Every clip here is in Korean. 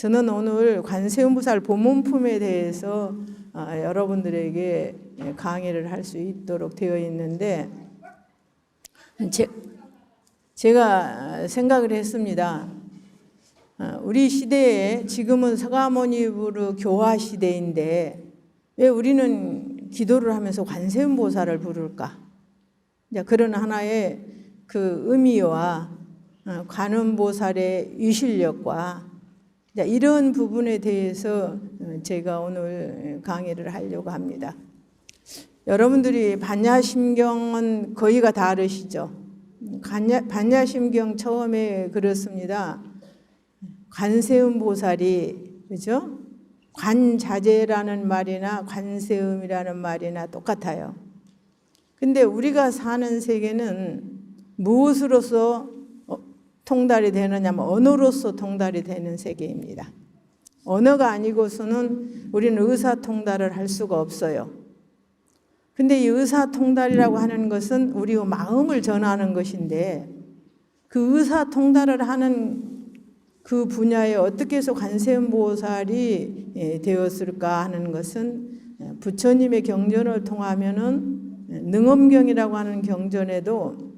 저는 오늘 관세음보살 본문품에 대해서 여러분들에게 강의를 할 수 있도록 되어 있는데, 제가 생각을 했습니다. 우리 시대에 지금은 서가모니부르 교화 시대인데 왜 우리는 기도를 하면서 관세음보살을 부를까? 그런 하나의 그 의미와 관음보살의 유실력과 이런 부분에 대해서 제가 오늘 강의를 하려고 합니다. 여러분들이 반야심경은 거의가 다 아시죠? 반야심경 처음에 그렇습니다. 관세음보살이, 그죠? 관자재라는 말이나 관세음이라는 말이나 똑같아요. 근데 우리가 사는 세계는 무엇으로서 통달이 되느냐면 언어로서 통달이 되는 세계입니다. 언어가 아니고서는 우리는 의사통달을 할 수가 없어요. 근데 이 의사통달이라고 하는 것은 우리의 마음을 전하는 것인데, 그 의사통달을 하는 그 분야에 어떻게 해서 관세음보살이 되었을까 하는 것은 부처님의 경전을 통하면은 능엄경이라고 하는 경전에도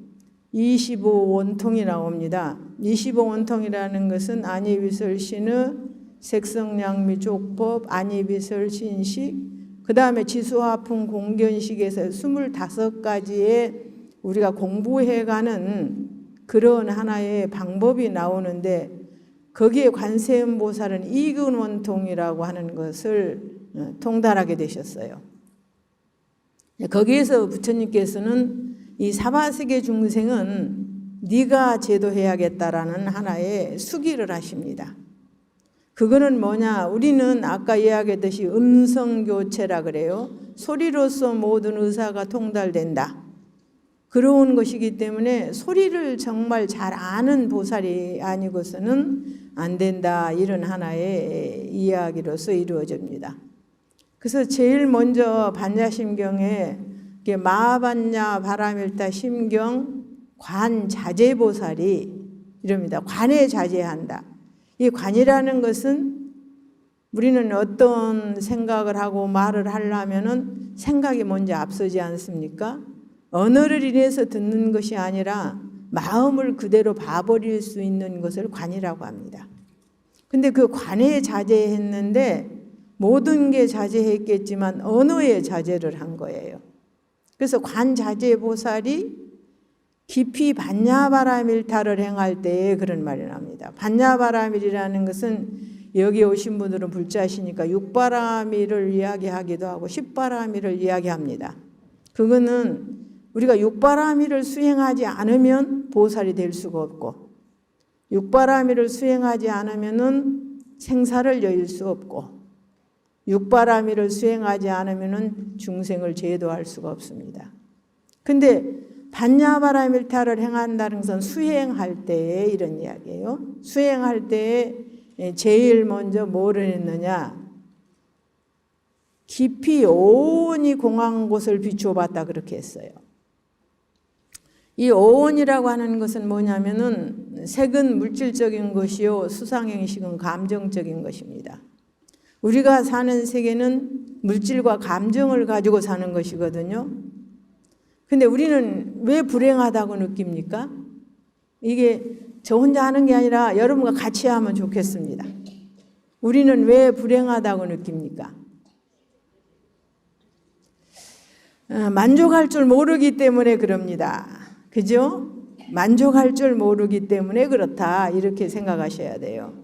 25원통이 나옵니다. 25원통이라는 것은 안이비설신의 색성량미 족법, 안이비설신식, 그 다음에 지수화풍 공견식에서 25가지의 우리가 공부해가는 그런 하나의 방법이 나오는데, 거기에 관세음보살은 이근원통이라고 하는 것을 통달하게 되셨어요. 거기에서 부처님께서는 이 사바세계 중생은 네가 제도해야겠다라는 하나의 수기를 하십니다. 그거는 뭐냐? 우리는 아까 이야기했듯이 음성교체라 그래요. 소리로서 모든 의사가 통달된다. 그런 것이기 때문에 소리를 정말 잘 아는 보살이 아니고서는 안 된다. 이런 하나의 이야기로서 이루어집니다. 그래서 제일 먼저 반야심경에 마하반야 바라밀타 심경 관자재보살이 이럽니다. 관에 자제한다. 이 관이라는 것은 우리는 어떤 생각을 하고 말을 하려면은 생각이 먼저 앞서지 않습니까? 언어를 인해서 듣는 것이 아니라 마음을 그대로 봐버릴 수 있는 것을 관이라고 합니다. 근데 그 관에 자제했는데 모든 게 자제했겠지만 언어에 자제를 한 거예요. 그래서 관자재보살이 깊이 반야바라밀타를 행할 때에 그런 말이 납니다. 반야바라밀이라는 것은 여기 오신 분들은 불자시니까 육바라밀을 이야기하기도 하고 십바라밀을 이야기합니다. 그거는 우리가 육바라밀을 수행하지 않으면 보살이 될 수가 없고, 육바라밀을 수행하지 않으면은 생사를 여일 수 없고, 육바라밀을 수행하지 않으면은 중생을 제도할 수가 없습니다. 근데 반야바라밀타를 행한다는 것은 수행할 때에 이런 이야기예요. 수행할 때에 제일 먼저 뭐를 했느냐? 깊이 오온이 공한 곳을 비추어봤다 그렇게 했어요. 이 오온이라고 하는 것은 뭐냐면은 색은 물질적인 것이요, 수상행식은 감정적인 것입니다. 우리가 사는 세계는 물질과 감정을 가지고 사는 것이거든요. 근데 우리는 왜 불행하다고 느낍니까? 이게 저 혼자 하는 게 아니라 여러분과 같이 하면 좋겠습니다. 우리는 왜 불행하다고 느낍니까? 만족할 줄 모르기 때문에 그럽니다. 그죠? 만족할 줄 모르기 때문에 그렇다. 이렇게 생각하셔야 돼요.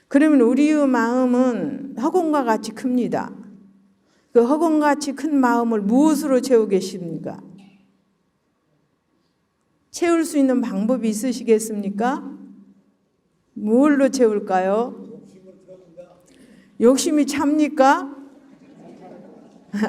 그러면 우리의 마음은 허공과 같이 큽니다. 그 허공같이 큰 마음을 무엇으로 채우고 계십니까? 채울 수 있는 방법이 있으시겠습니까? 뭘로 채울까요? 욕심이 찹니까?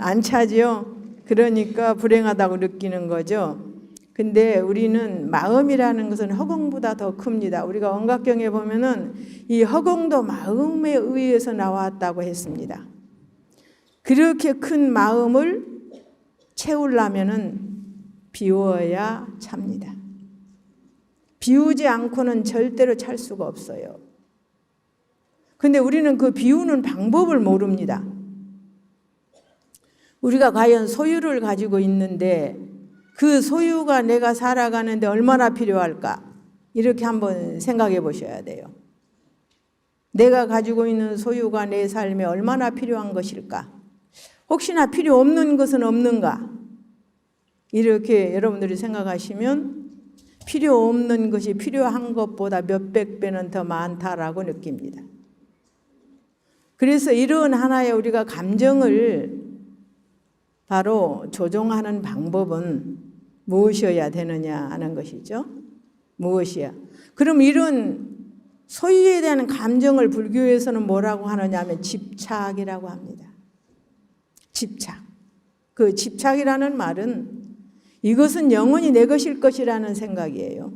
안 차지요? 그러니까 불행하다고 느끼는 거죠. 근데 우리는 마음이라는 것은 허공보다 더 큽니다. 우리가 언각경에 보면은 이 허공도 마음에 의해서 나왔다고 했습니다. 그렇게 큰 마음을 채우려면은 비워야 찹니다. 비우지 않고는 절대로 찰 수가 없어요. 근데 우리는 그 비우는 방법을 모릅니다. 우리가 과연 소유를 가지고 있는데 그 소유가 내가 살아가는데 얼마나 필요할까? 이렇게 한번 생각해 보셔야 돼요. 내가 가지고 있는 소유가 내 삶에 얼마나 필요한 것일까? 혹시나 필요 없는 것은 없는가? 이렇게 여러분들이 생각하시면 필요 없는 것이 필요한 것보다 몇백 배는 더 많다라고 느낍니다. 그래서 이런 하나의 우리가 감정을 바로 조종하는 방법은 무엇이어야 되느냐 하는 것이죠. 무엇이야? 그럼 이런 소유에 대한 감정을 불교에서는 뭐라고 하느냐 하면 집착이라고 합니다. 집착. 그 집착이라는 말은 이것은 영원히 내 것일 것이라는 생각이에요.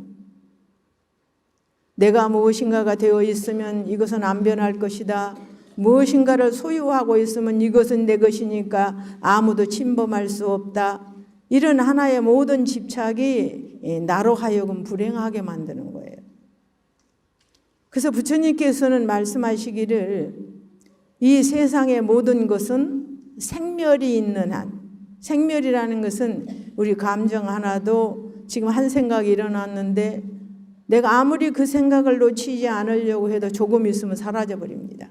내가 무엇인가가 되어 있으면 이것은 안 변할 것이다. 무엇인가를 소유하고 있으면 이것은 내 것이니까 아무도 침범할 수 없다. 이런 하나의 모든 집착이 나로 하여금 불행하게 만드는 거예요. 그래서 부처님께서는 말씀하시기를 이 세상의 모든 것은 생멸이 있는 한, 생멸이라는 것은 우리 감정 하나도 지금 한 생각이 일어났는데 내가 아무리 그 생각을 놓치지 않으려고 해도 조금 있으면 사라져버립니다.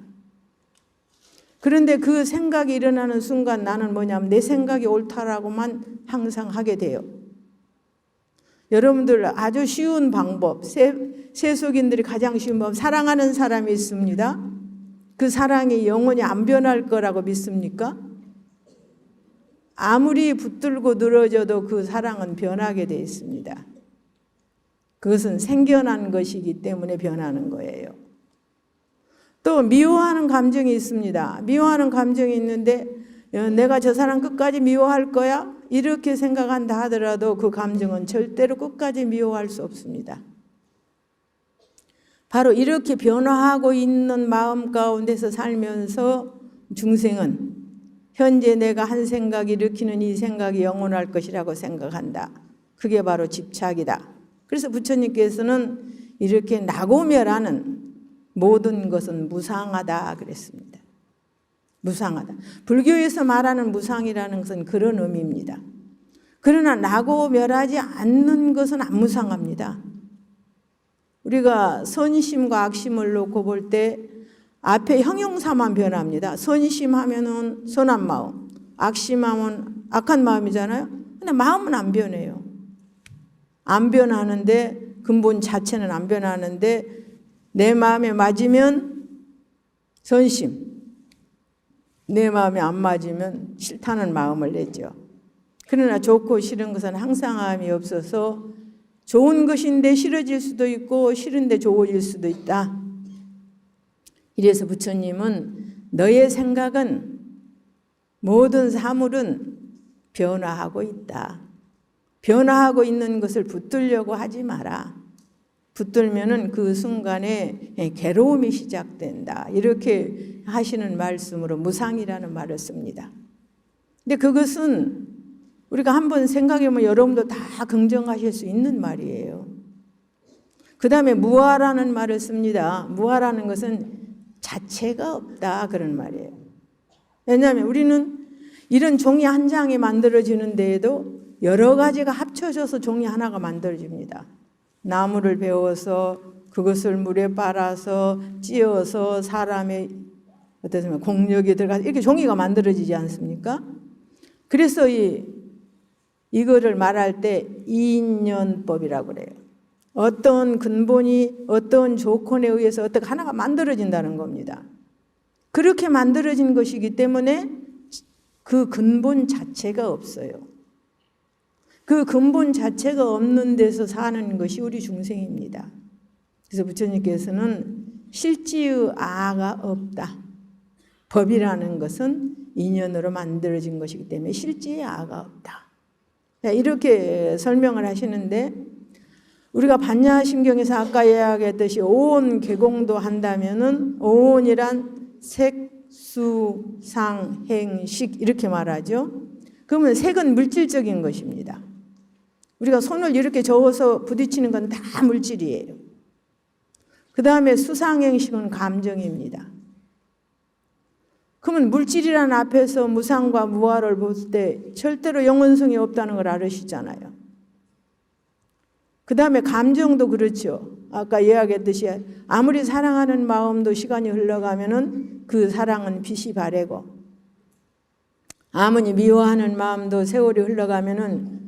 그런데 그 생각이 일어나는 순간 나는 뭐냐면 내 생각이 옳다라고만 항상 하게 돼요. 여러분들 아주 쉬운 방법, 세속인들이 가장 쉬운 방법, 사랑하는 사람이 있습니다. 그 사랑이 영원히 안 변할 거라고 믿습니까? 아무리 붙들고 늘어져도 그 사랑은 변하게 돼 있습니다. 그것은 생겨난 것이기 때문에 변하는 거예요. 또 미워하는 감정이 있습니다. 미워하는 감정이 있는데 내가 저 사람 끝까지 미워할 거야? 이렇게 생각한다 하더라도 그 감정은 절대로 끝까지 미워할 수 없습니다. 바로 이렇게 변화하고 있는 마음 가운데서 살면서 중생은 현재 내가 한 생각 일으키는 이 생각이 영원할 것이라고 생각한다. 그게 바로 집착이다. 그래서 부처님께서는 이렇게 낙오멸하는 모든 것은 무상하다 그랬습니다. 무상하다. 불교에서 말하는 무상이라는 것은 그런 의미입니다. 그러나 낙오멸하지 않는 것은 안 무상합니다. 우리가 선심과 악심을 놓고 볼 때 앞에 형용사만 변합니다. 선심하면은 선한 마음, 악심하면 악한 마음이잖아요. 근데 마음은 안 변해요. 안 변하는데 근본 자체는 안 변하는데 내 마음에 맞으면 선심, 내 마음에 안 맞으면 싫다는 마음을 내죠. 그러나 좋고 싫은 것은 항상함이 없어서 좋은 것인데 싫어질 수도 있고 싫은데 좋아질 수도 있다. 이래서 부처님은 너의 생각은 모든 사물은 변화하고 있다. 변화하고 있는 것을 붙들려고 하지 마라. 붙들면은 그 순간에 괴로움이 시작된다. 이렇게 하시는 말씀으로 무상이라는 말을 씁니다. 근데 그것은 우리가 한번 생각해보면 여러분도 다 긍정하실 수 있는 말이에요. 그 다음에 무아라는 말을 씁니다. 무아라는 것은 자체가 없다 그런 말이에요. 왜냐하면 우리는 이런 종이 한 장이 만들어지는 데에도 여러 가지가 합쳐져서 종이 하나가 만들어집니다. 나무를 베어서 그것을 물에 빨아서 찧어서 사람의 어떻습니까? 공력이 들어가서 이렇게 종이가 만들어지지 않습니까? 그래서 이거를 말할 때 인연법이라고 그래요. 어떤 근본이 어떤 조건에 의해서 어떻게 하나가 만들어진다는 겁니다. 그렇게 만들어진 것이기 때문에 그 근본 자체가 없어요. 그 근본 자체가 없는 데서 사는 것이 우리 중생입니다. 그래서 부처님께서는 실지의 아가 없다. 법이라는 것은 인연으로 만들어진 것이기 때문에 실지의 아가 없다. 이렇게 설명을 하시는데 우리가 반야심경에서 아까 이야기했듯이 오온 개공도 한다면은 오온이란 색, 수, 상, 행, 식 이렇게 말하죠. 그러면 색은 물질적인 것입니다. 우리가 손을 이렇게 저어서 부딪히는 건 다 물질이에요. 그 다음에 수상행식은 감정입니다. 그러면 물질이라는 앞에서 무상과 무아를 볼 때 절대로 영원성이 없다는 걸 알으시잖아요. 그 다음에 감정도 그렇죠. 아까 이야기했듯이 아무리 사랑하는 마음도 시간이 흘러가면은 그 사랑은 빛이 바래고, 아무리 미워하는 마음도 세월이 흘러가면은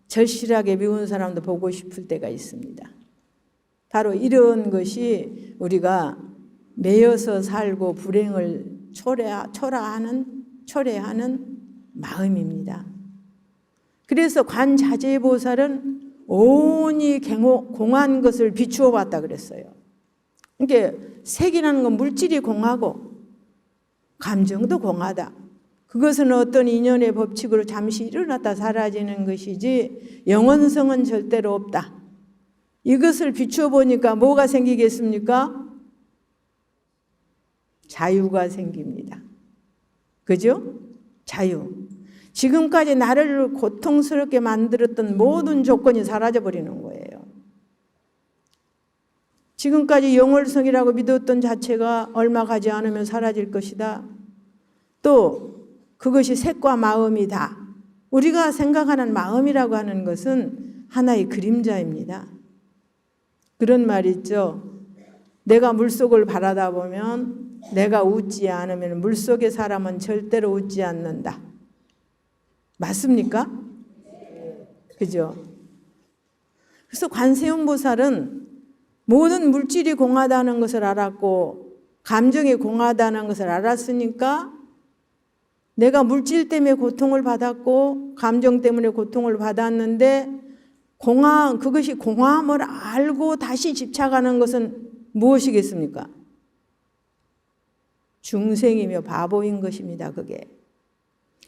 절실하게 미운 사람도 보고 싶을 때가 있습니다. 바로 이런 것이 우리가 매여서 살고 불행을 초래하는 마음입니다. 그래서 관자재보살은 온이 공한 것을 비추어 봤다 그랬어요. 그러니까 색이라는 건 물질이 공하고 감정도 공하다. 그것은 어떤 인연의 법칙으로 잠시 일어났다 사라지는 것이지 영원성은 절대로 없다. 이것을 비추어 보니까 뭐가 생기겠습니까? 자유가 생깁니다. 그죠? 자유. 지금까지 나를 고통스럽게 만들었던 모든 조건이 사라져버리는 거예요. 지금까지 영월성이라고 믿었던 자체가 얼마 가지 않으면 사라질 것이다. 또 그것이 색과 마음이다. 우리가 생각하는 마음이라고 하는 것은 하나의 그림자입니다. 그런 말 있죠. 내가 물속을 바라다 보면 내가 웃지 않으면 물속의 사람은 절대로 웃지 않는다. 맞습니까? 그죠? 그래서 관세음보살은 모든 물질이 공하다는 것을 알았고 감정이 공하다는 것을 알았으니까 내가 물질 때문에 고통을 받았고 감정 때문에 고통을 받았는데 그것이 공함을 알고 다시 집착하는 것은 무엇이겠습니까? 중생이며 바보인 것입니다. 그게.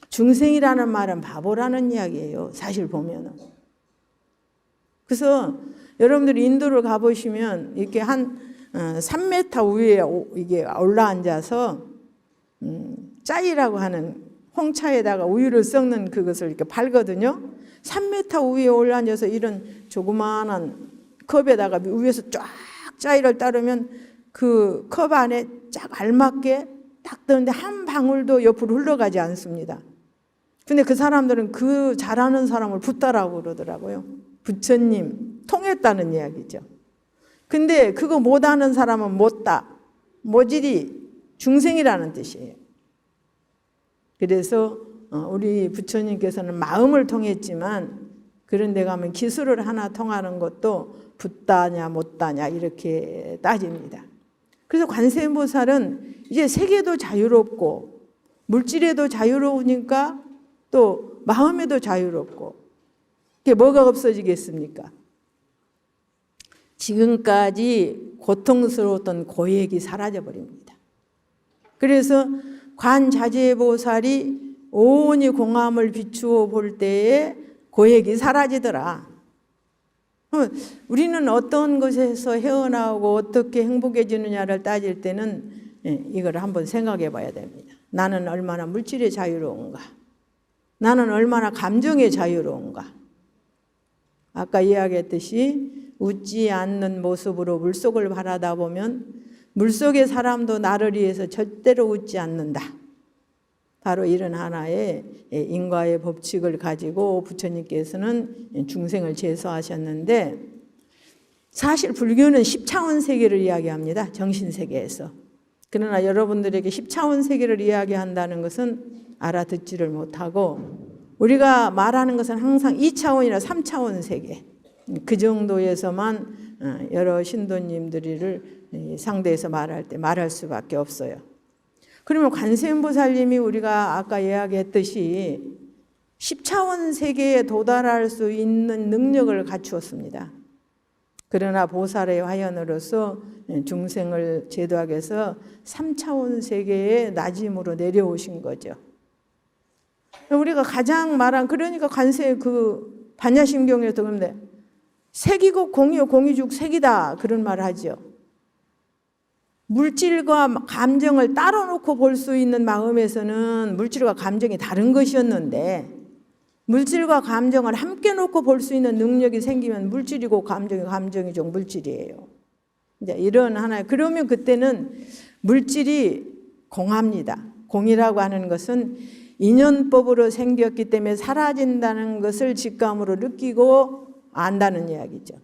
중생이라는 말은 바보라는 이야기예요. 사실 보면은. 그래서 여러분들이 인도를 가보시면 이렇게 한 3m 위에 이게 올라앉아서 짜이라고 하는 홍차에다가 우유를 섞는 그것을 이렇게 팔거든요. 3m 위에 올라앉아서 이런 조그마한 컵에다가 위에서 쫙 짜이를 따르면 그 컵 안에 쫙 알맞게 딱 뜨는데 한 방울도 옆으로 흘러가지 않습니다. 근데 그 사람들은 그 잘하는 사람을 붓다라고 그러더라고요. 부처님 통했다는 이야기죠. 근데 그거 못하는 사람은 못다. 모질이 중생이라는 뜻이에요. 그래서 우리 부처님께서는 마음을 통했지만 그런 데 가면 기술을 하나 통하는 것도 붓다냐 못다냐 이렇게 따집니다. 그래서 관세음보살은 이제 세계도 자유롭고 물질에도 자유로우니까 또 마음에도 자유롭고 그게 뭐가 없어지겠습니까? 지금까지 고통스러웠던 고액이 사라져버립니다. 그래서 관자재보살이 온이 공함을 비추어 볼 때에 고액이 사라지더라. 우리는 어떤 것에서 헤어나오고 어떻게 행복해지느냐를 따질 때는 이걸 한번 생각해 봐야 됩니다. 나는 얼마나 물질에 자유로운가? 나는 얼마나 감정에 자유로운가? 아까 이야기했듯이 웃지 않는 모습으로 물속을 바라다 보면 물속의 사람도 나를 위해서 절대로 웃지 않는다. 바로 이런 하나의 인과의 법칙을 가지고 부처님께서는 중생을 제소하셨는데 사실 불교는 10차원 세계를 이야기합니다. 정신세계에서. 그러나 여러분들에게 10차원 세계를 이야기한다는 것은 알아듣지를 못하고 우리가 말하는 것은 항상 2차원이나 3차원 세계 그 정도에서만 여러 신도님들을 상대해서 말할 때 말할 수밖에 없어요. 그러면 관세음보살님이 우리가 아까 이야기했듯이 10차원 세계에 도달할 수 있는 능력을 갖추었습니다. 그러나 보살의 화연으로서 중생을 제도하기 위해서 3차원 세계의 낮음으로 내려오신 거죠. 우리가 가장 말한 그러니까 관세 그 반야심경에도 그런데 색이고 공이요 공이죽 색이다 그런 말을 하죠. 물질과 감정을 따로 놓고 볼 수 있는 마음에서는 물질과 감정이 다른 것이었는데 물질과 감정을 함께 놓고 볼 수 있는 능력이 생기면 물질이고 감정이죠. 물질이에요. 이제 이런 하나의 그러면 그때는 물질이 공합니다. 공이라고 하는 것은 인연법으로 생겼기 때문에 사라진다는 것을 직감으로 느끼고 안다는 이야기죠.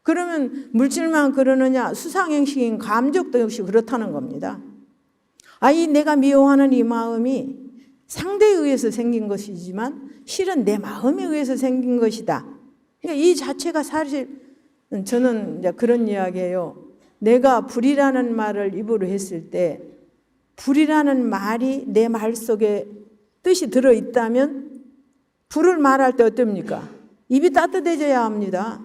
그러면 물질만 그러느냐? 수상행식인 감정도 역시 그렇다는 겁니다. 이 내가 미워하는 이 마음이 상대에 의해서 생긴 것이지만 실은 내 마음에 의해서 생긴 것이다. 그러니까 이 자체가 사실 저는 이제 그런 이야기예요. 내가 불이라는 말을 입으로 했을 때 불이라는 말이 내 말 속에 뜻이 들어있다면 불을 말할 때 어떻습니까? 입이 따뜻해져야 합니다.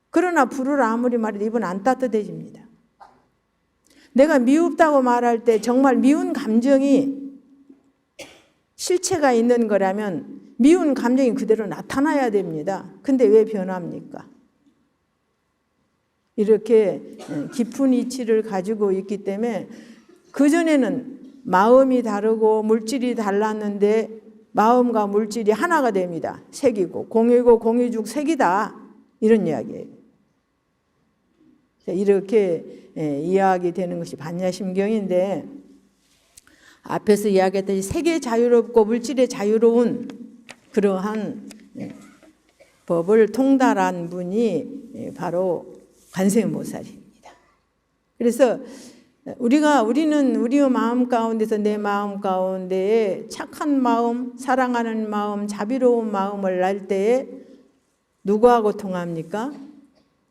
그러나 불을 아무리 말해도 입은 안 따뜻해집니다. 내가 미웁다고 말할 때 정말 미운 감정이 실체가 있는 거라면 미운 감정이 그대로 나타나야 됩니다. 근데 왜 변합니까? 이렇게 깊은 이치를 가지고 있기 때문에 그전에는 마음이 다르고 물질이 달랐는데 마음과 물질이 하나가 됩니다. 색이고 공이고 공이죽 색이다. 이런 이야기예요. 이렇게 이야기되는 것이 반야심경인데 앞에서 이야기했듯이 색에 자유롭고 물질에 자유로운 그러한 법을 통달한 분이 바로 관세음보살입니다. 그래서 우리는 우리의 마음 가운데서 내 마음 가운데에 착한 마음, 사랑하는 마음, 자비로운 마음을 날 때에 누구하고 통합니까?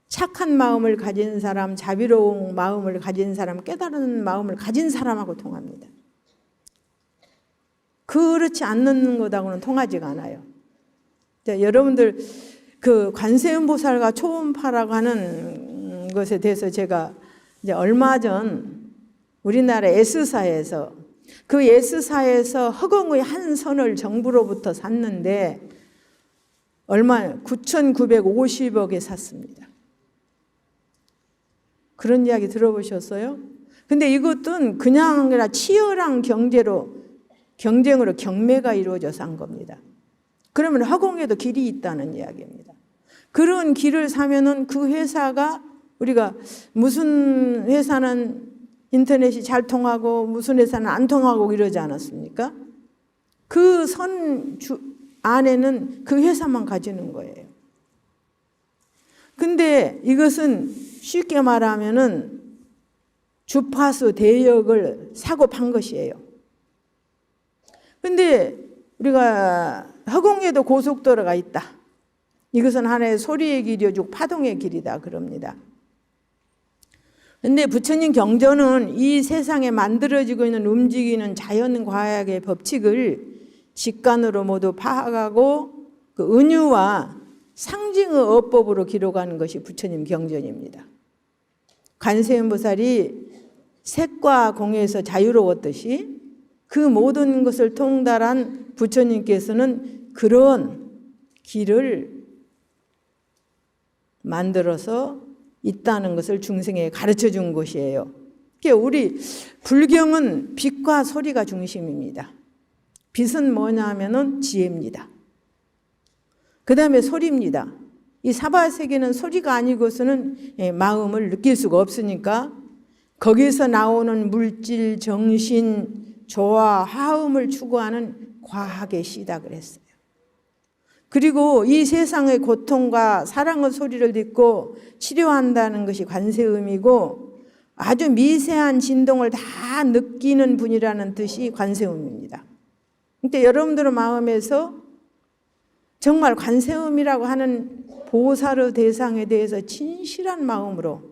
착한 마음을 가진 사람, 자비로운 마음을 가진 사람, 깨달은 마음을 가진 사람하고 통합니다. 그렇지 않는 것하고는 통하지가 않아요. 자, 여러분들 그 관세음보살과 초음파라고 하는 것에 대해서 제가 이제 얼마 전 우리나라 S사에서 그 S사에서 허공의 한 선을 정부로부터 샀는데 얼마 9,950억에 샀습니다. 그런 이야기 들어보셨어요? 근데 이것은 그냥 아니라 치열한 경쟁으로 경매가 이루어져서 한 겁니다. 그러면 허공에도 길이 있다는 이야기입니다. 그런 길을 사면은 그 회사가 우리가 무슨 회사는 인터넷이 잘 통하고 무슨 회사는 안 통하고 이러지 않았습니까? 그 선 안에는 그 회사만 가지는 거예요. 근데 이것은 쉽게 말하면은 주파수 대역을 사고 판 것이에요. 근데 우리가 허공에도 고속도로가 있다. 이것은 하나의 소리의 길이요, 즉 파동의 길이다 그럽니다. 근데 부처님 경전은 이 세상에 만들어지고 있는 움직이는 자연과학의 법칙을 직관으로 모두 파악하고 그 은유와 상징의 어법으로 기록하는 것이 부처님 경전입니다. 관세음보살이 색과 공에서 자유로웠듯이 그 모든 것을 통달한 부처님께서는 그런 길을 만들어서 있다는 것을 중생에게 가르쳐 준 것이에요. 우리 불경은 빛과 소리가 중심입니다. 빛은 뭐냐 하면은 지혜입니다. 그 다음에 소리입니다. 이 사바세계는 소리가 아니고서는 마음을 느낄 수가 없으니까 거기서 나오는 물질, 정신, 조화, 화음을 추구하는 과학의 시다 그랬어요. 그리고 이 세상의 고통과 사랑의 소리를 듣고 치료한다는 것이 관세음이고 아주 미세한 진동을 다 느끼는 분이라는 뜻이 관세음입니다. 근데 여러분들의 마음에서 정말 관세음이라고 하는 보살의 대상에 대해서 진실한 마음으로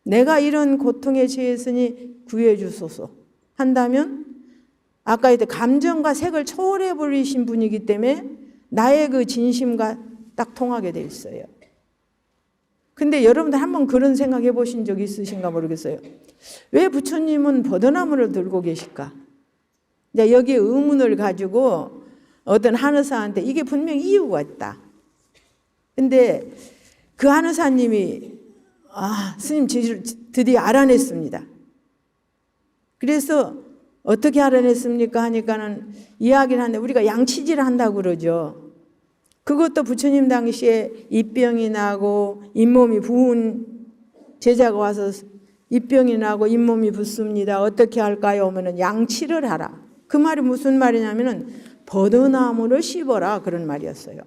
내가 이런 고통에 처했으니 구해 주소서 한다면 아까 이때 감정과 색을 초월해 버리신 분이기 때문에 나의 그 진심과 딱 통하게 돼 있어요. 근데 여러분들 한번 그런 생각해 보신 적 있으신가 모르겠어요. 왜 부처님은 버드나무를 들고 계실까? 이제 여기에 의문을 가지고 어떤 한의사한테 이게 분명히 이유가 있다. 근데 그 한의사님이 스님 드디어 알아냈습니다. 그래서 어떻게 알아냈습니까? 하니까는 이야기를 하는데 우리가 양치질 한다고 그러죠. 그것도 부처님 당시에 입병이 나고 잇몸이 부은 제자가 와서 입병이 나고 잇몸이 붓습니다. 어떻게 할까요? 하면은 양치를 하라. 그 말이 무슨 말이냐면은 버드나무를 씹어라 그런 말이었어요.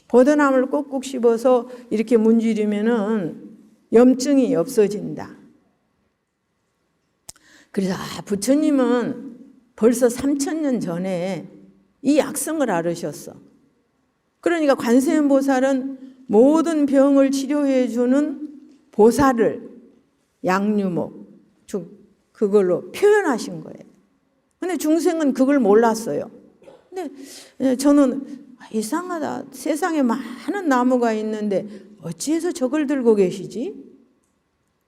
버드나무를 꼭꼭 씹어서 이렇게 문지르면은 염증이 없어진다. 그래서 부처님은 벌써 3000년 전에 이 약성을 알으셨어. 그러니까 관세음보살은 모든 병을 치료해 주는 보살을 양유목, 그걸로 표현하신 거예요. 근데 중생은 그걸 몰랐어요. 근데 저는 이상하다. 세상에 많은 나무가 있는데 어찌해서 저걸 들고 계시지?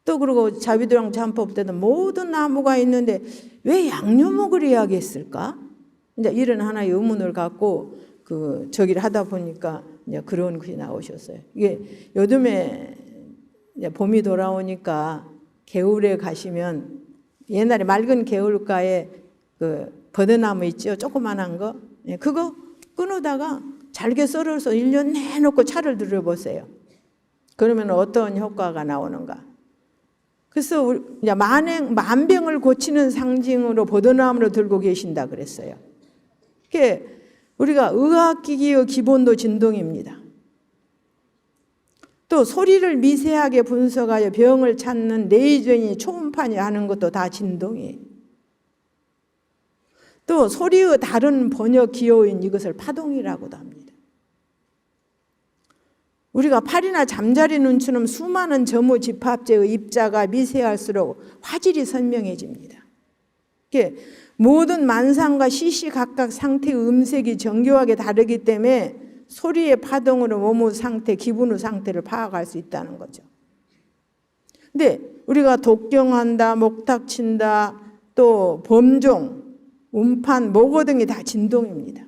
또 그리고 자비도랑 참법 때는 모든 나무가 있는데 왜 양유목을 이야기했을까? 이제 이런 하나의 의문을 갖고 저기를 하다 보니까 이제 그런 글이 나오셨어요. 이게 요즘에 이제 봄이 돌아오니까 개울에 가시면 옛날에 맑은 개울가에 버드나무 있죠? 조그만한 거. 그거 끊어다가 잘게 썰어서 1년 내놓고 차를 들여보세요. 그러면 어떤 효과가 나오는가? 그래서 이제 만병을 고치는 상징으로 버드나무를 들고 계신다 그랬어요. 그게 우리가 의학기기의 기본도 진동입니다. 또 소리를 미세하게 분석하여 병을 찾는 레이저니 초음파니 하는 것도 다 진동이에요. 또 소리의 다른 번역 기호인 이것을 파동이라고도 합니다. 우리가 팔이나 잠자리 눈처럼 수많은 점의 집합제의 입자가 미세할수록 화질이 선명해집니다. 모든 만상과 시시각각 상태의 음색이 정교하게 다르기 때문에 소리의 파동으로 몸의 상태, 기분의 상태를 파악할 수 있다는 거죠. 근데 우리가 독경한다, 목탁친다, 또 범종, 음판, 모고 등이 다 진동입니다.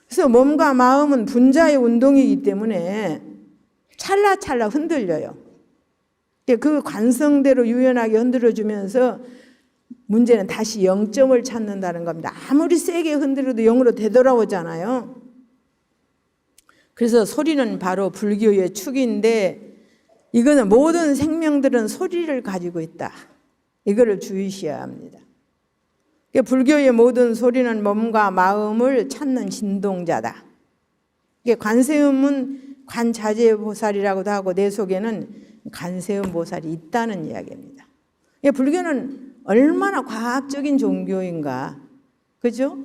그래서 몸과 마음은 분자의 운동이기 때문에 찰나찰나 흔들려요. 그 관성대로 유연하게 흔들어주면서 문제는 다시 0점을 찾는다는 겁니다. 아무리 세게 흔들어도 0으로 되돌아오잖아요. 그래서 소리는 바로 불교의 축인데 이거는 모든 생명들은 소리를 가지고 있다. 이거를 주의셔야 합니다. 불교의 모든 소리는 몸과 마음을 찾는 진동자다. 관세음은 관자재보살이라고도 하고 내 속에는 관세음보살이 있다는 이야기입니다. 불교는 얼마나 과학적인 종교인가. 그죠?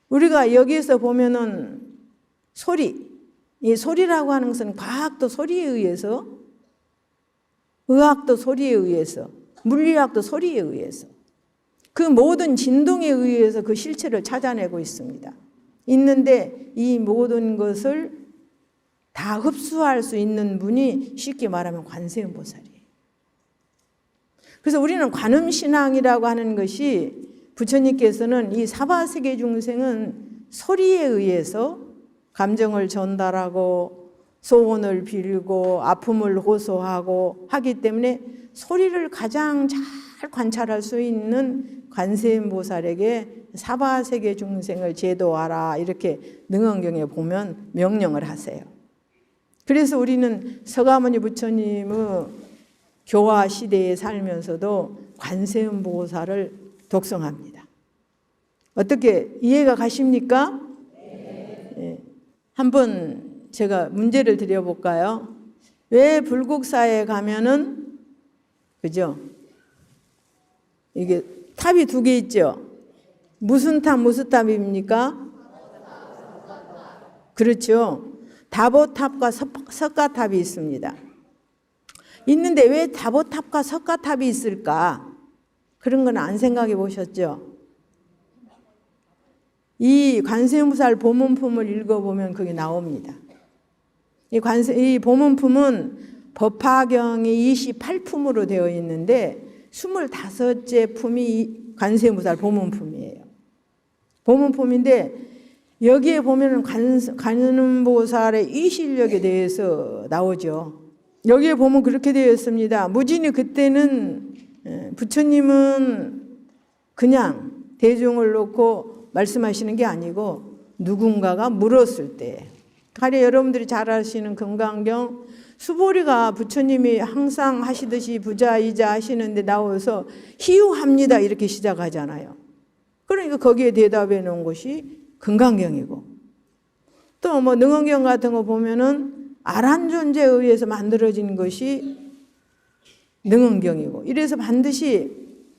우리가 여기에서 보면은 이 소리라고 하는 것은 과학도 소리에 의해서, 의학도 소리에 의해서, 물리학도 소리에 의해서, 그 모든 진동에 의해서 그 실체를 찾아내고 있습니다. 있는데 이 모든 것을 다 흡수할 수 있는 분이 쉽게 말하면 관세음보살이에요. 그래서 우리는 관음신앙이라고 하는 것이 부처님께서는 이 사바세계 중생은 소리에 의해서 감정을 전달하고 소원을 빌고 아픔을 호소하고 하기 때문에 소리를 가장 잘 관찰할 수 있는 관세음보살에게 사바세계 중생을 제도하라 이렇게 능언경에 보면 명령을 하세요. 그래서 우리는 서가모니 부처님의 교화 시대에 살면서도 관세음보살을 독송합니다. 어떻게 이해가 가십니까? 네. 한번 제가 문제를 드려볼까요? 왜 불국사에 가면은 그죠? 이게 탑이 2개 있죠? 무슨 탑, 무슨 탑입니까? 그렇죠. 다보탑과 석가탑이 있습니다. 있는데 왜 다보탑과 석가탑이 있을까? 그런 건 안 생각해 보셨죠? 이 관세음보살 보문품을 읽어보면 그게 나옵니다. 이 보문품은 법화경이 28품으로 되어 있는데 25째 품이 관세음보살 보문품이에요. 보문품인데 여기에 보면 관음보살의 이실력에 대해서 나오죠. 여기에 보면 그렇게 되어 있습니다. 무진이 그때는 부처님은 그냥 대중을 놓고 말씀하시는 게 아니고 누군가가 물었을 때, 가령 여러분들이 잘 아시는 금강경 수보리가 부처님이 항상 하시듯이 부자이자 하시는데 나와서 희유합니다 이렇게 시작하잖아요. 그러니까 거기에 대답해 놓은 것이 금강경이고, 또 뭐 능언경 같은 거 보면은 아란 존재에 의해서 만들어진 것이 능언경이고, 이래서 반드시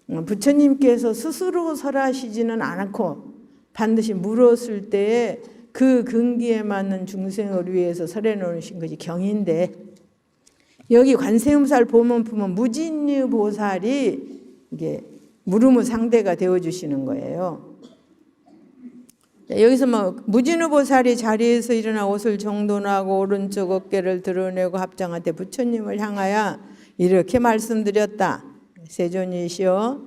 부처님께서 스스로 설하시지는 않고 반드시 물었을 때에 그 근기에 맞는 중생을 위해서 설해 놓으신 것이 경인데, 여기 관세음살 보면 무진유 보살이 이게 물음의 상대가 되어 주시는 거예요. 여기서 뭐 무진유 보살이 자리에서 일어나 옷을 정돈하고 오른쪽 어깨를 드러내고 합장한테 부처님을 향하여 이렇게 말씀드렸다. 세존이시여,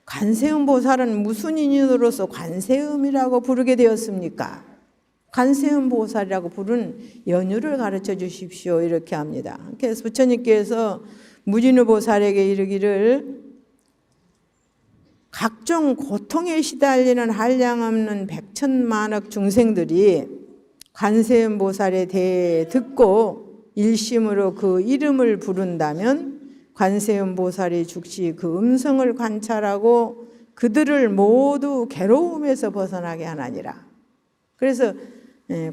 관세음 보살은 무슨 인연으로서 관세음이라고 부르게 되었습니까? 관세음 보살이라고 부른 연유를 가르쳐 주십시오. 이렇게 합니다. 그래서 부처님께서 무진유 보살에게 이르기를, 각종 고통에 시달리는 한량없는 백천만억 중생들이 관세음 보살에 대해 듣고 일심으로 그 이름을 부른다면 관세음 보살이 즉시 그 음성을 관찰하고 그들을 모두 괴로움에서 벗어나게 하나니라. 그래서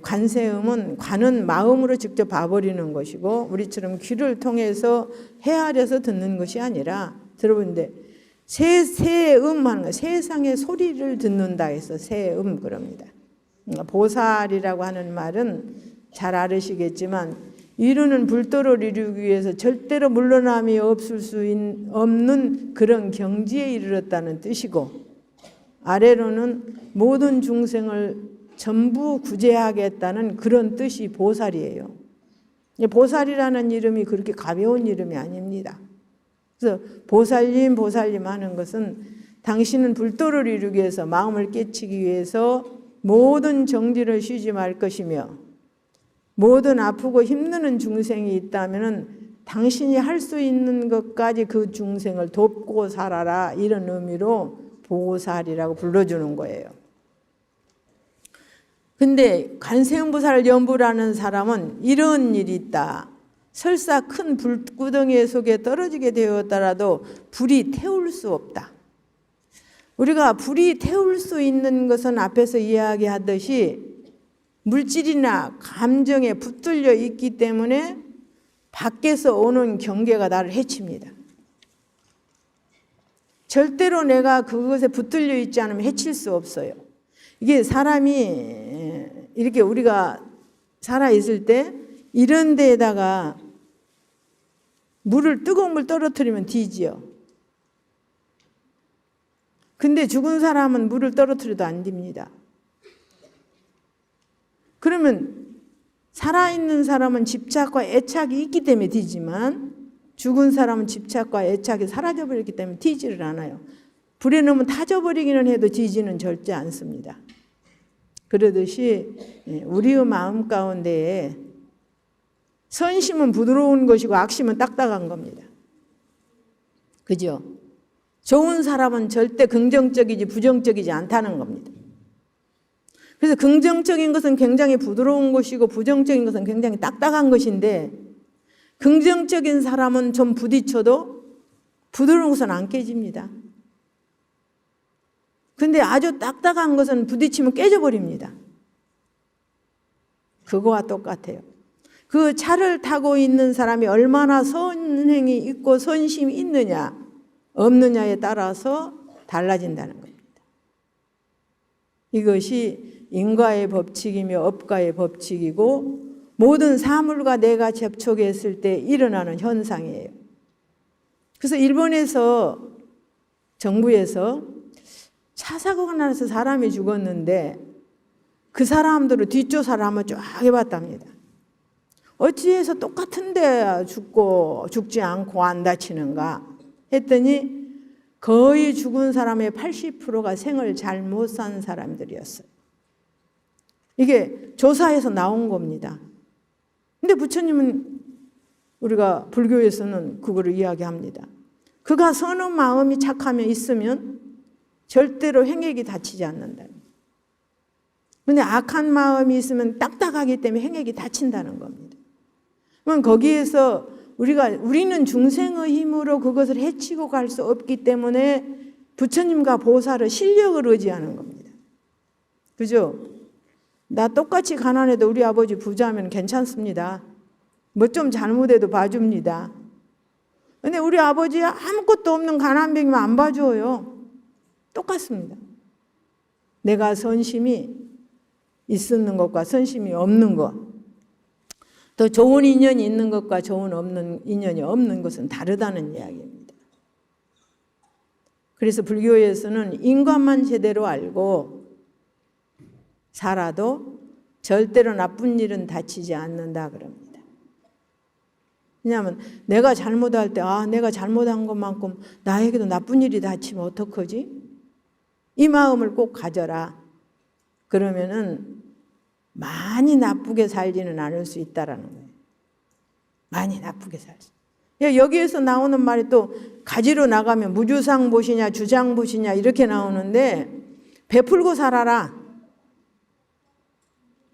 관세음은 관은 마음으로 직접 봐버리는 것이고, 우리처럼 귀를 통해서 헤아려서 듣는 것이 아니라, 들어보는데 새음 하는 거, 세상의 소리를 듣는다 해서 새음 그럽니다. 보살이라고 하는 말은 잘 알으시겠지만 이루는 불도를 이루기 위해서 절대로 물러남이 없을 수 없는 그런 경지에 이르렀다는 뜻이고, 아래로는 모든 중생을 전부 구제하겠다는 그런 뜻이 보살이에요. 보살이라는 이름이 그렇게 가벼운 이름이 아닙니다. 그래서 보살님 보살님 하는 것은 당신은 불도를 이루기 위해서, 마음을 깨치기 위해서 모든 정지를 쉬지 말 것이며, 모든 아프고 힘드는 중생이 있다면 당신이 할 수 있는 것까지 그 중생을 돕고 살아라, 이런 의미로 보살이라고 불러주는 거예요. 근데 관세음보살 연부라는 사람은 이런 일이 있다. 설사 큰 불구덩이 속에 떨어지게 되었더라도 불이 태울 수 없다. 우리가 불이 태울 수 있는 것은 앞에서 이야기하듯이 물질이나 감정에 붙들려 있기 때문에 밖에서 오는 경계가 나를 해칩니다. 절대로 내가 그것에 붙들려 있지 않으면 해칠 수 없어요. 이게 사람이 이렇게 우리가 살아있을 때 이런 데에다가 뜨거운 물 떨어뜨리면 뒤지요. 근데 죽은 사람은 물을 떨어뜨려도 안 됩니다. 그러면 살아있는 사람은 집착과 애착이 있기 때문에 뒤지만, 죽은 사람은 집착과 애착이 사라져버렸기 때문에 뒤지를 않아요. 불에 넣으면 타져버리기는 해도 뒤지는 절대 않습니다. 그러듯이 우리의 마음 가운데에 선심은 부드러운 것이고 악심은 딱딱한 겁니다. 그죠? 좋은 사람은 절대 긍정적이지 부정적이지 않다는 겁니다. 그래서 긍정적인 것은 굉장히 부드러운 것이고 부정적인 것은 굉장히 딱딱한 것인데, 긍정적인 사람은 좀 부딪혀도 부드러운 것은 안 깨집니다. 근데 아주 딱딱한 것은 부딪히면 깨져버립니다. 그거와 똑같아요. 그 차를 타고 있는 사람이 얼마나 선행이 있고 선심이 있느냐 없느냐에 따라서 달라진다는 겁니다. 이것이 인과의 법칙이며 업과의 법칙이고, 모든 사물과 내가 접촉했을 때 일어나는 현상이에요. 그래서 일본에서 정부에서 차 사고가 나서 사람이 죽었는데 그 사람들을 뒷조사를 한번 쫙 해봤답니다. 어찌해서 똑같은데 죽지 않고 안 다치는가 했더니 거의 죽은 사람의 80%가 생을 잘 못 산 사람들이었어요. 이게 조사에서 나온 겁니다. 근데 부처님은, 우리가 불교에서는 그거를 이야기합니다. 그가 선한 마음이 착하면 있으면 절대로 행액이 다치지 않는다. 그런데 악한 마음이 있으면 딱딱하기 때문에 행액이 다친다는 겁니다. 그럼 거기에서 우리는 중생의 힘으로 그것을 해치고 갈 수 없기 때문에 부처님과 보살의 실력을 의지하는 겁니다. 그죠? 나 똑같이 가난해도 우리 아버지 부자면 괜찮습니다. 뭐 좀 잘못해도 봐줍니다. 근데 우리 아버지 아무것도 없는 가난뱅이면 안 봐줘요. 똑같습니다. 내가 선심이 있는 것과 선심이 없는 것, 또 좋은 인연이 있는 것과 좋은 인연이 없는 것은 다르다는 이야기입니다. 그래서 불교에서는 인과만 제대로 알고 살아도 절대로 나쁜 일은 다치지 않는다 그럽니다. 왜냐하면 내가 잘못할 때 내가 잘못한 것만큼 나에게도 나쁜 일이 닥치면 어떡하지? 이 마음을 꼭 가져라. 그러면은 많이 나쁘게 살지는 않을 수 있다라는 거예요. 많이 나쁘게 살지. 여기에서 나오는 말이 또 가지로 나가면 무주상 보시냐 주장 보시냐 이렇게 나오는데 베풀고 살아라.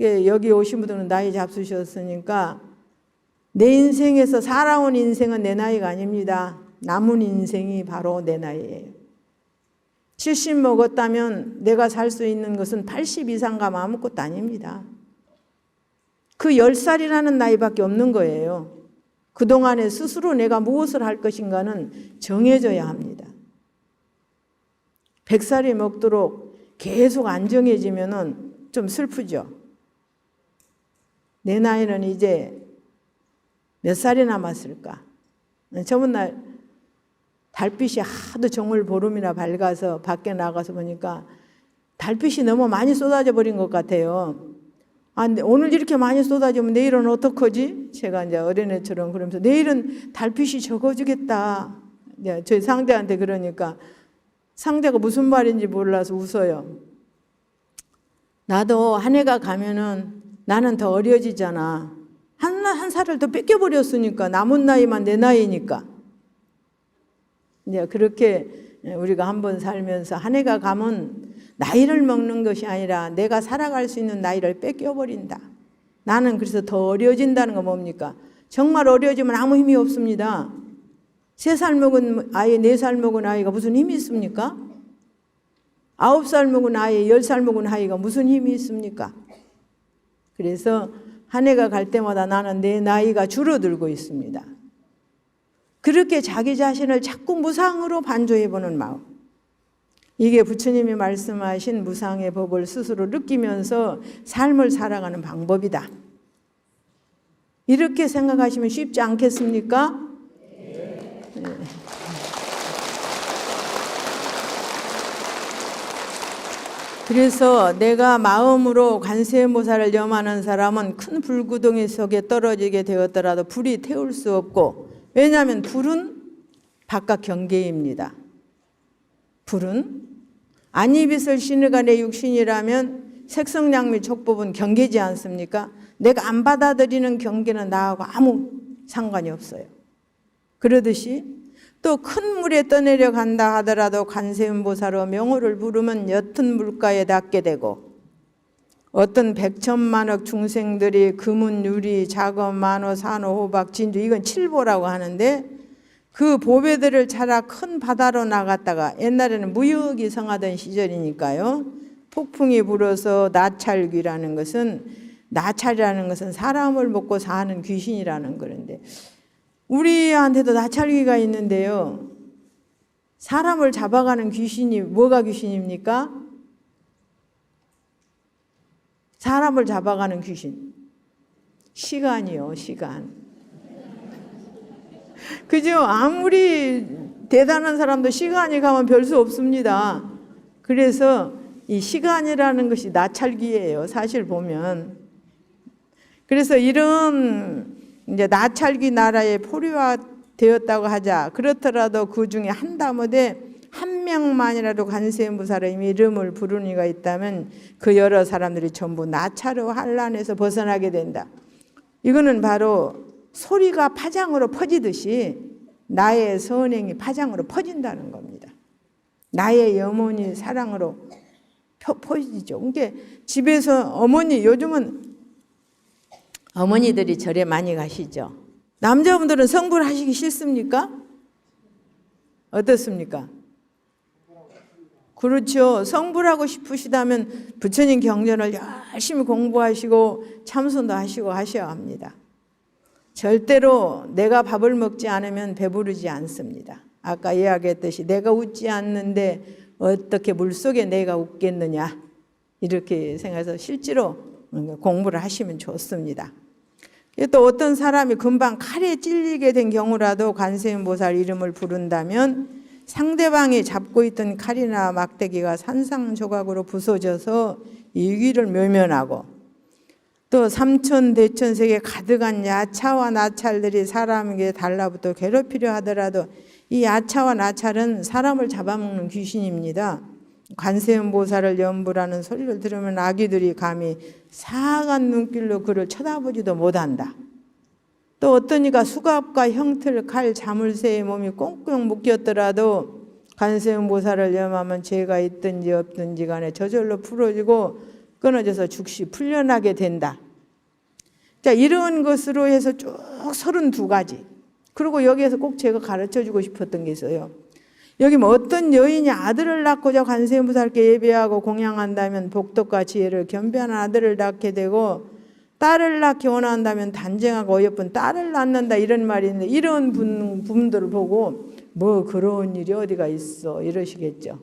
여기 오신 분들은 나이 잡수셨으니까 내 인생에서 살아온 인생은 내 나이가 아닙니다. 남은 인생이 바로 내 나이예요. 70 먹었다면 내가 살 수 있는 것은 80 이상 가면 아무것도 아닙니다. 그 10살이라는 나이밖에 없는 거예요. 그동안에 스스로 내가 무엇을 할 것인가는 정해져야 합니다. 100살이 먹도록 계속 안 정해지면 좀 슬프죠. 내 나이는 이제 몇 살이 남았을까? 저번 날 달빛이 하도 정월 보름이나 밝아서 밖에 나가서 보니까 달빛이 너무 많이 쏟아져 버린 것 같아요. 근데 오늘 이렇게 많이 쏟아지면 내일은 어떡하지? 제가 이제 어린애처럼 그러면서 내일은 달빛이 적어지겠다. 저희 상대한테 그러니까 상대가 무슨 말인지 몰라서 웃어요. 나도 한 해가 가면은 나는 더 어려지잖아. 한 살을 더 뺏겨버렸으니까 남은 나이만 내 나이니까. 이제 그렇게 우리가 한번 살면서 한 해가 가면 나이를 먹는 것이 아니라 내가 살아갈 수 있는 나이를 뺏겨버린다. 나는 그래서 더 어려진다는 건 뭡니까? 정말 어려지면 아무 힘이 없습니다. 3살 먹은 아이, 4살 먹은 아이가 무슨 힘이 있습니까? 9살 먹은 아이, 10살 먹은 아이가 무슨 힘이 있습니까? 그래서 한 해가 갈 때마다 나는 내 나이가 줄어들고 있습니다. 그렇게 자기 자신을 자꾸 무상으로 반조해보는 마음. 이게 부처님이 말씀하신 무상의 법을 스스로 느끼면서 삶을 살아가는 방법이다. 이렇게 생각하시면 쉽지 않겠습니까? 네. 그래서 내가 마음으로 관세음보살을 염하는 사람은 큰 불구덩이 속에 떨어지게 되었더라도 불이 태울 수 없고, 왜냐하면 불은 바깥 경계입니다. 불은 안이빛을 신의가 내 육신이라면 색성량미 촉법은 경계지 않습니까? 내가 안 받아들이는 경계는 나하고 아무 상관이 없어요. 그러듯이 또 큰 물에 떠내려 간다 하더라도 관세음보살의 명호를 부르면 옅은 물가에 닿게 되고, 어떤 백천만억 중생들이 금은, 유리, 작업, 만호, 산호, 호박, 진주, 이건 칠보라고 하는데 그 보배들을 찾아 큰 바다로 나갔다가, 옛날에는 무역이 성하던 시절이니까요, 폭풍이 불어서 나찰귀라는 것은, 나찰이라는 것은 사람을 먹고 사는 귀신이라는 거는데, 우리한테도 나찰귀가 있는데요, 사람을 잡아가는 귀신이 뭐가 귀신입니까? 사람을 잡아가는 귀신. 시간이요, 시간. 그죠? 아무리 대단한 사람도 시간이 가면 별 수 없습니다. 그래서 이 시간이라는 것이 나찰귀예요, 사실 보면. 그래서 이런 이제 나찰귀 나라에 포류되었다고 하자. 그렇더라도 그 중에 한다못해 한 명만이라도 관세음보살의 이름을 부르는 이가 있다면 그 여러 사람들이 전부 나찰의 환란에서 벗어나게 된다. 이거는 바로 소리가 파장으로 퍼지듯이 나의 선행이 파장으로 퍼진다는 겁니다. 나의 염원이 사랑으로 퍼지죠. 그러니까 집에서 어머니, 요즘은 어머니들이 절에 많이 가시죠. 남자분들은 성불 하시기 싫습니까? 어떻습니까? 그렇죠. 성불하고 싶으시다면 부처님 경전을 열심히 공부하시고 참선도 하시고 하셔야 합니다. 절대로 내가 밥을 먹지 않으면 배부르지 않습니다. 아까 이야기했듯이 내가 웃지 않는데 어떻게 물속에 내가 웃겠느냐, 이렇게 생각해서 실제로 공부를 하시면 좋습니다. 또 어떤 사람이 금방 칼에 찔리게 된 경우라도 관세음보살 이름을 부른다면 상대방이 잡고 있던 칼이나 막대기가 산상조각으로 부서져서 이기를 묘면하고, 또 삼천대천세계 가득한 야차와 나찰들이 사람에게 달라붙어 괴롭히려 하더라도 이 야차와 나찰은 사람을 잡아먹는 귀신입니다. 관세음보살을 연불하는 소리를 들으면 아기들이 감히 사악한 눈길로 그를 쳐다보지도 못한다. 또 어떤 이가 수갑과 형틀, 칼, 자물쇠에 몸이 꽁꽁 묶였더라도 관세음보살을 염하면 죄가 있든지 없든지 간에 저절로 풀어지고 끊어져서 즉시 풀려나게 된다. 자, 이런 것으로 해서 쭉 32가지. 그리고 여기에서 꼭 제가 가르쳐주고 싶었던 게 있어요. 여기 뭐 어떤 여인이 아들을 낳고자 관세음보살께 예배하고 공양한다면 복덕과 지혜를 겸비한 아들을 낳게 되고, 딸을 낳기 원한다면 단정하고 어여쁜 딸을 낳는다, 이런 말이 있는데, 이런 분들을 보고 뭐 그런 일이 어디가 있어 이러시겠죠.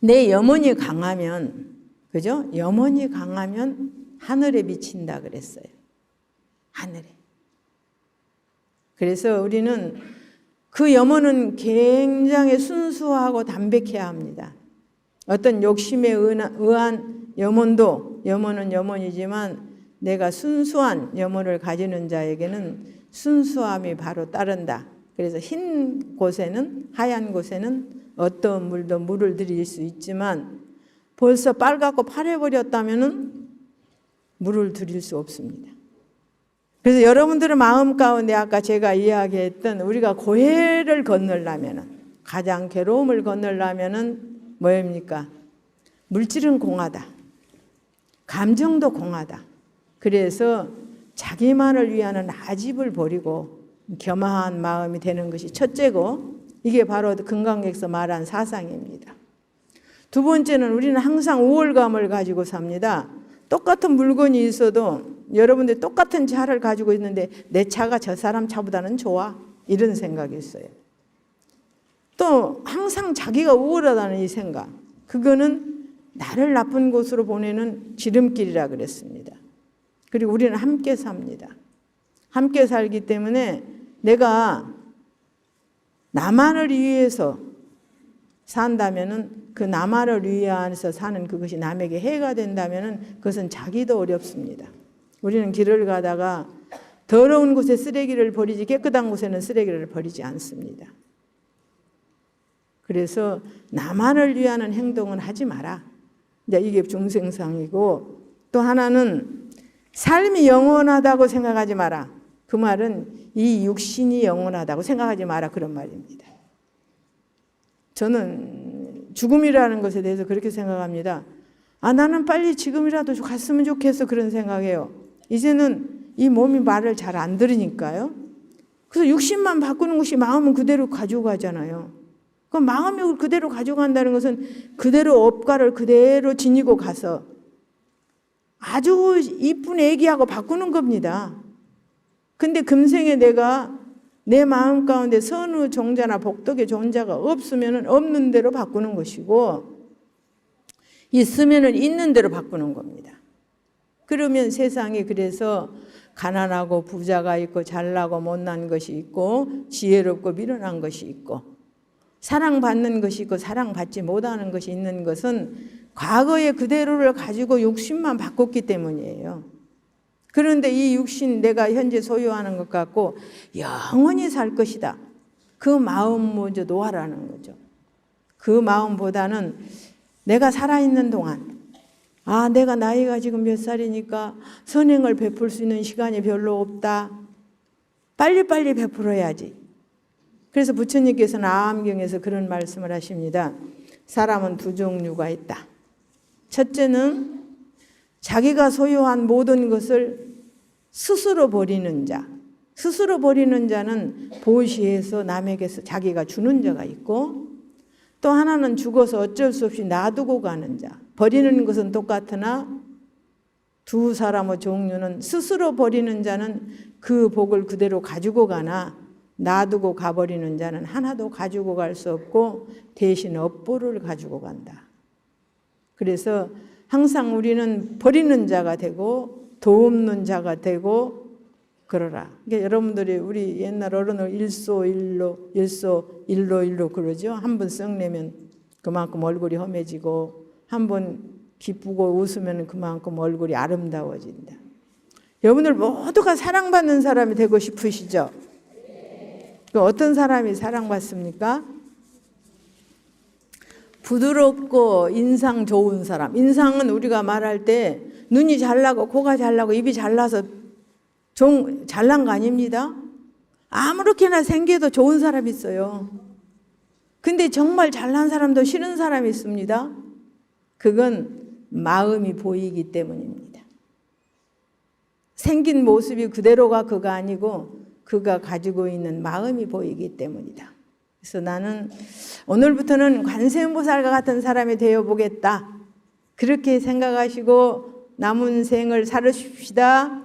내 염원이 강하면, 그죠? 염원이 강하면 하늘에 미친다 그랬어요. 하늘에. 그래서 우리는 그 염원은 굉장히 순수하고 담백해야 합니다. 어떤 욕심에 의한 염원도, 염원은 염원이지만 내가 순수한 염원을 가지는 자에게는 순수함이 바로 따른다. 그래서 흰 곳에는, 하얀 곳에는 어떤 물도 물을 들일 수 있지만 벌써 빨갛고 파래버렸다면 물을 들일 수 없습니다. 그래서 여러분들의 마음 가운데 아까 제가 이야기했던 우리가 고해를 건너려면, 가장 괴로움을 건너려면 뭐입니까? 물질은 공하다. 감정도 공하다. 그래서 자기만을 위하는 아집을 버리고 겸허한 마음이 되는 것이 첫째고, 이게 바로 금강객서 말한 사상입니다. 두 번째는 우리는 항상 우월감을 가지고 삽니다. 똑같은 물건이 있어도 여러분들 똑같은 차를 가지고 있는데 내 차가 저 사람 차보다는 좋아, 이런 생각이 있어요. 또 항상 자기가 우월하다는 이 생각, 그거는 나를 나쁜 곳으로 보내는 지름길이라 그랬습니다. 그리고 우리는 함께 삽니다. 함께 살기 때문에 내가 나만을 위해서 산다면은, 그 나만을 위해서 사는 그것이 남에게 해가 된다면은 그것은 자기도 어렵습니다. 우리는 길을 가다가 더러운 곳에 쓰레기를 버리지 깨끗한 곳에는 쓰레기를 버리지 않습니다. 그래서 나만을 위하는 행동은 하지 마라. 이제 이게 중생상이고, 또 하나는 삶이 영원하다고 생각하지 마라. 그 말은 이 육신이 영원하다고 생각하지 마라, 그런 말입니다. 저는 죽음이라는 것에 대해서 그렇게 생각합니다. 나는 빨리 지금이라도 갔으면 좋겠어, 그런 생각해요. 이제는 이 몸이 말을 잘 안 들으니까요. 그래서 육신만 바꾸는 것이 마음은 그대로 가지고 가잖아요. 그럼 마음이 그대로 가져간다는 것은 그대로 업가를 그대로 지니고 가서 아주 이쁜 애기하고 바꾸는 겁니다. 근데 금생에 내가 내 마음 가운데 선의 종자나 복덕의 종자가 없으면 없는 대로 바꾸는 것이고, 있으면 있는 대로 바꾸는 겁니다. 그러면 세상이, 그래서 가난하고 부자가 있고 잘나고 못난 것이 있고 지혜롭고 미련한 것이 있고 사랑받는 것이 있고 사랑받지 못하는 것이 있는 것은 과거의 그대로를 가지고 육신만 바꿨기 때문이에요. 그런데 이 육신, 내가 현재 소유하는 것 같고 영원히 살 것이다, 그 마음 먼저 놓아라는 거죠. 그 마음보다는 내가 살아있는 동안, 내가 나이가 지금 몇 살이니까 선행을 베풀 수 있는 시간이 별로 없다, 빨리빨리 베풀어야지. 그래서 부처님께서는 아함경에서 그런 말씀을 하십니다. 사람은 두 종류가 있다. 첫째는 자기가 소유한 모든 것을 스스로 버리는 자, 스스로 버리는 자는 보시해서 남에게서 자기가 주는 자가 있고, 또 하나는 죽어서 어쩔 수 없이 놔두고 가는 자. 버리는 것은 똑같으나 두 사람의 종류는 스스로 버리는 자는 그 복을 그대로 가지고 가나 놔두고 가버리는 자는 하나도 가지고 갈 수 없고 대신 업보를 가지고 간다. 그래서 항상 우리는 버리는 자가 되고 도움는 자가 되고 그러라. 그러니까 여러분들이 우리 옛날 어른을 일소일로 그러죠. 한 번 썩 내면 그만큼 얼굴이 험해지고 한 번 기쁘고 웃으면 그만큼 얼굴이 아름다워진다. 여러분들 모두가 사랑받는 사람이 되고 싶으시죠? 어떤 사람이 사랑받습니까? 부드럽고 인상 좋은 사람. 인상은 우리가 말할 때 눈이 잘나고 코가 잘나고 입이 잘나서 잘난 거 아닙니다. 아무렇게나 생겨도 좋은 사람이 있어요. 근데 정말 잘난 사람도 싫은 사람이 있습니다. 그건 마음이 보이기 때문입니다. 생긴 모습이 그대로가 그가 아니고 그가 가지고 있는 마음이 보이기 때문이다. 그래서 나는 오늘부터는 관세음보살과 같은 사람이 되어보겠다. 그렇게 생각하시고 남은 생을 살으십시다.